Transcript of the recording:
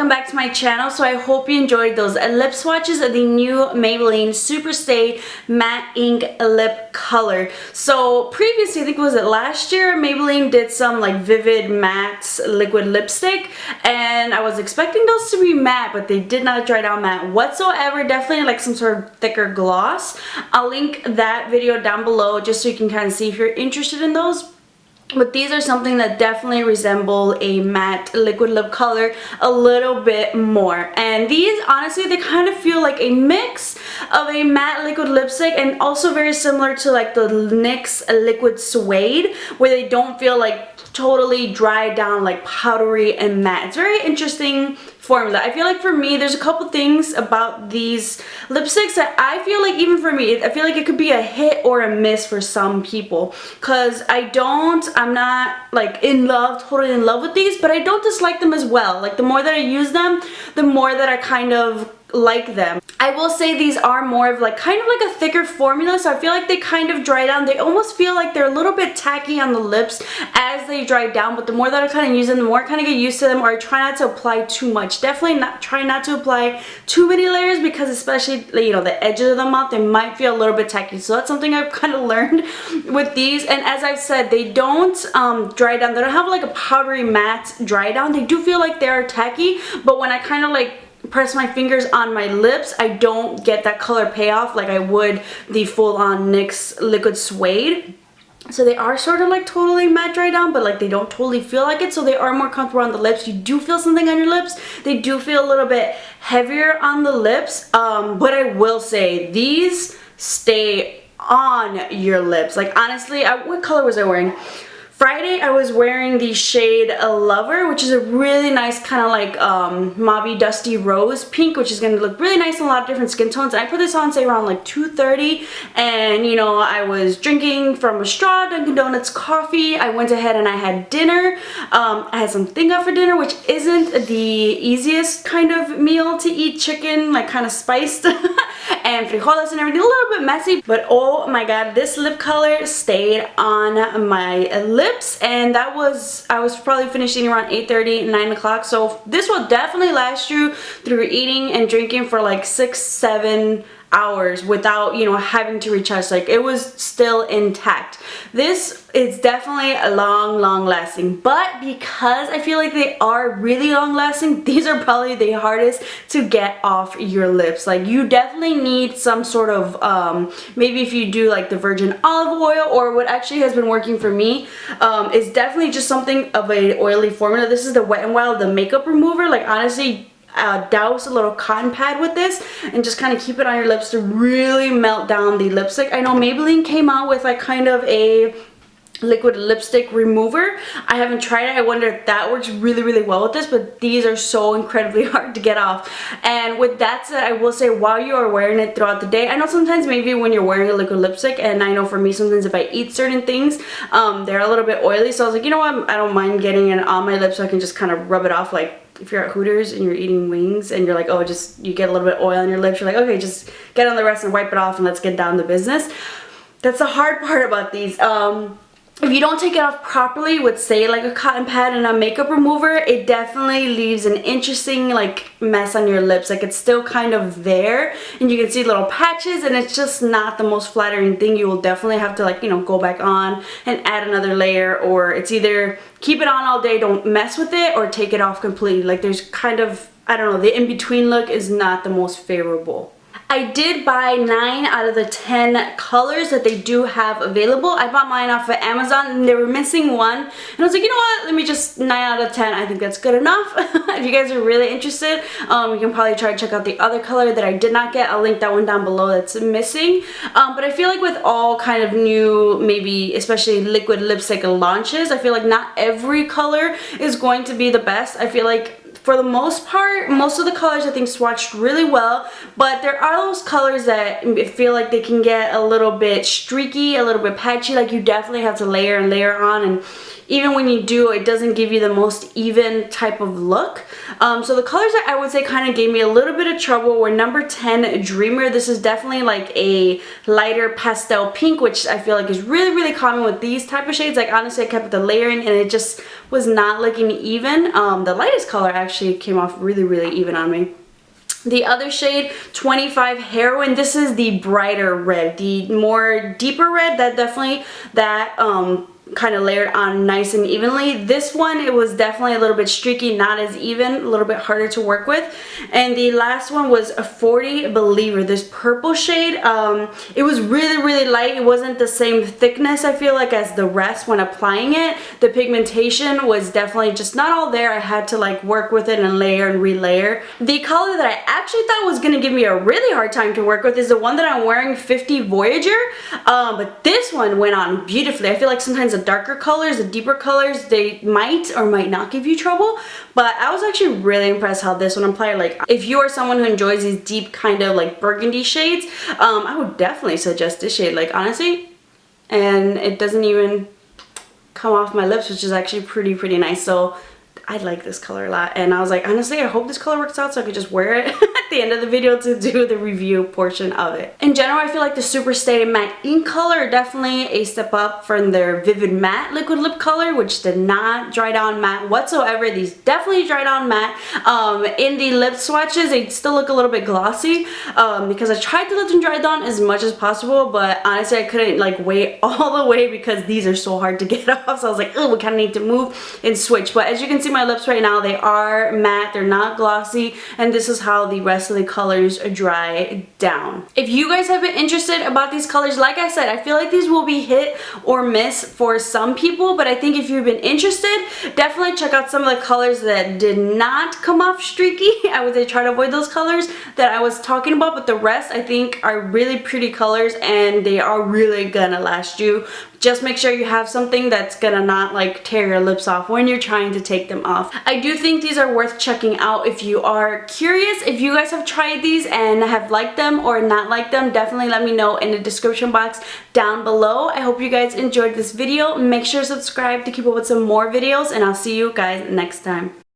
welcome back to my channel. So I hope you enjoyed those lip swatches of the new Maybelline Superstay Matte Ink Lip Color. So previously, I think was it last year, Maybelline did some like vivid matte liquid lipstick, and I was expecting those to be matte, but they did not dry down matte whatsoever. Definitely like some sort of thicker gloss. I'll link that video down below just so you can kind of see if you're interested in those. But these are something that definitely resemble a matte liquid lip color a little bit more. And these, honestly, they kind of feel like a mix of a matte liquid lipstick and also very similar to like the NYX liquid suede, where they don't feel like totally dried down, like powdery and matte. It's very interesting formula. I feel like for me, there's a couple things about these lipsticks that I feel like, even for me, I feel like it could be a hit or a miss for some people, because I'm not like totally in love with these, but I don't dislike them as well. Like the more that I use them, the more that I kind of like them. I will say these are more of like kind of like a thicker formula, so I feel like they kind of dry down. They almost feel like they're a little bit tacky on the lips as they dry down, but the more that I kind of use them, the more I kind of get used to them, or I try not to apply too much. Definitely try not to apply too many layers, because especially, you know, the edges of the mouth, they might feel a little bit tacky. So that's something I've kind of learned with these. And as I've said, they don't dry down. They don't have like a powdery matte dry down. They do feel like they're tacky, but when I kind of like press my fingers on my lips, I don't get that color payoff like I would the full-on NYX liquid suede. So they are sort of like totally matte dry down, but like they don't totally feel like it, so they are more comfortable on the lips. You do feel something on your lips. They do feel a little bit heavier on the lips, but I will say these stay on your lips. Like honestly, what color was I wearing? Friday, I was wearing the shade Lover, which is a really nice kind of like mauvey dusty rose pink, which is going to look really nice in a lot of different skin tones. And I put this on, say, around like 2:30, and you know, I was drinking from a straw Dunkin' Donuts coffee. I went ahead and I had dinner. I had some tinga for dinner, which isn't the easiest kind of meal to eat. Chicken, like kind of spiced, and frijoles and everything, a little bit messy. But oh my god, this lip color stayed on my lips. And I was probably finishing around 8:30, 9 o'clock. So this will definitely last you through eating and drinking for like 6-7 hours without, you know, having to recharge. Like it was still intact. This is definitely a long lasting, but because I feel like they are really long lasting, these are probably the hardest to get off your lips. Like you definitely need some sort of maybe if you do like the virgin olive oil, or what actually has been working for me is definitely just something of a oily formula. This is the Wet n Wild, the makeup remover. Like honestly, douse a little cotton pad with this and just kind of keep it on your lips to really melt down the lipstick. I know Maybelline came out with like kind of a liquid lipstick remover. I haven't tried it. I wonder if that works really well with this, but these are so incredibly hard to get off. And with that said, I will say, while you are wearing it throughout the day, I know sometimes maybe when you're wearing a liquid lipstick, and I know for me sometimes if I eat certain things, they're a little bit oily, so I was like, you know what, I don't mind getting it on my lips so I can just kind of rub it off. Like if you're at Hooters and you're eating wings and you're like, oh, just you get a little bit of oil on your lips, you're like, okay, just get on the rest and wipe it off and let's get down to business. That's the hard part about these. If you don't take it off properly with, say, like a cotton pad and a makeup remover, it definitely leaves an interesting like mess on your lips. Like it's still kind of there and you can see little patches, and it's just not the most flattering thing. You will definitely have to, like, you know, go back on and add another layer, or it's either keep it on all day, don't mess with it, or take it off completely. Like there's kind of, I don't know, the in-between look is not the most favorable. I did buy 9 out of the 10 colors that they do have available. I bought mine off of Amazon and they were missing one. And I was like, you know what, let me just 9 out of 10. I think that's good enough. If you guys are really interested, you can probably try to check out the other color that I did not get. I'll link that one down below that's missing. But I feel like with all kind of new, maybe especially liquid lipstick launches, I feel like not every color is going to be the best. I feel like for the most part, most of the colors I think swatched really well, but there are those colors that feel like they can get a little bit streaky, a little bit patchy. Like you definitely have to layer and layer on, and even when you do, it doesn't give you the most even type of look. So the colors that I would say kind of gave me a little bit of trouble were number 10, Dreamer. This is definitely like a lighter pastel pink, which I feel like is really, really common with these type of shades. Like honestly, I kept the layering and it just was not looking even. The lightest color actually came off really, really even on me. The other shade, 25, Heroine. This is the brighter red, the more deeper red that definitely, kind of layered on nice and evenly. This one, it was definitely a little bit streaky, not as even, a little bit harder to work with. And the last one was a 40, Believer, this purple shade. It was really, really light. It wasn't the same thickness, I feel like, as the rest when applying it. The pigmentation was definitely just not all there. I had to like work with it and layer and relayer. The color that I actually thought was going to give me a really hard time to work with is the one that I'm wearing, 50, Voyager. But this one went on beautifully. I feel like sometimes the darker colors, the deeper colors, they might or might not give you trouble, but I was actually really impressed how this one applied. Like if you are someone who enjoys these deep kind of like burgundy shades, I would definitely suggest this shade, like honestly, and it doesn't even come off my lips, which is actually pretty nice. So I like this color a lot, and I was like, honestly, I hope this color works out so I could just wear it at the end of the video to do the review portion of it. In general, I feel like the Superstay Matte Ink color definitely a step up from their Vivid Matte liquid lip color, which did not dry down matte whatsoever. These definitely dried on matte. In the lip swatches, they still look a little bit glossy because I tried to let them dry down as much as possible, but honestly, I couldn't like wait all the way because these are so hard to get off. So I was like, oh, we kind of need to move and switch. But as you can see, my lips right now, they are matte, they're not glossy, and this is how the rest of the colors dry down. If you guys have been interested about these colors, like I said, I feel like these will be hit or miss for some people, but I think if you've been interested, definitely check out some of the colors that did not come off streaky. I would say try to avoid those colors that I was talking about, but the rest I think are really pretty colors and they are really gonna last you. Just make sure you have something that's gonna not like tear your lips off when you're trying to take them off. I do think these are worth checking out if you are curious. If you guys have tried these and have liked them or not liked them, definitely let me know in the description box down below. I hope you guys enjoyed this video. Make sure to subscribe to keep up with some more videos, and I'll see you guys next time.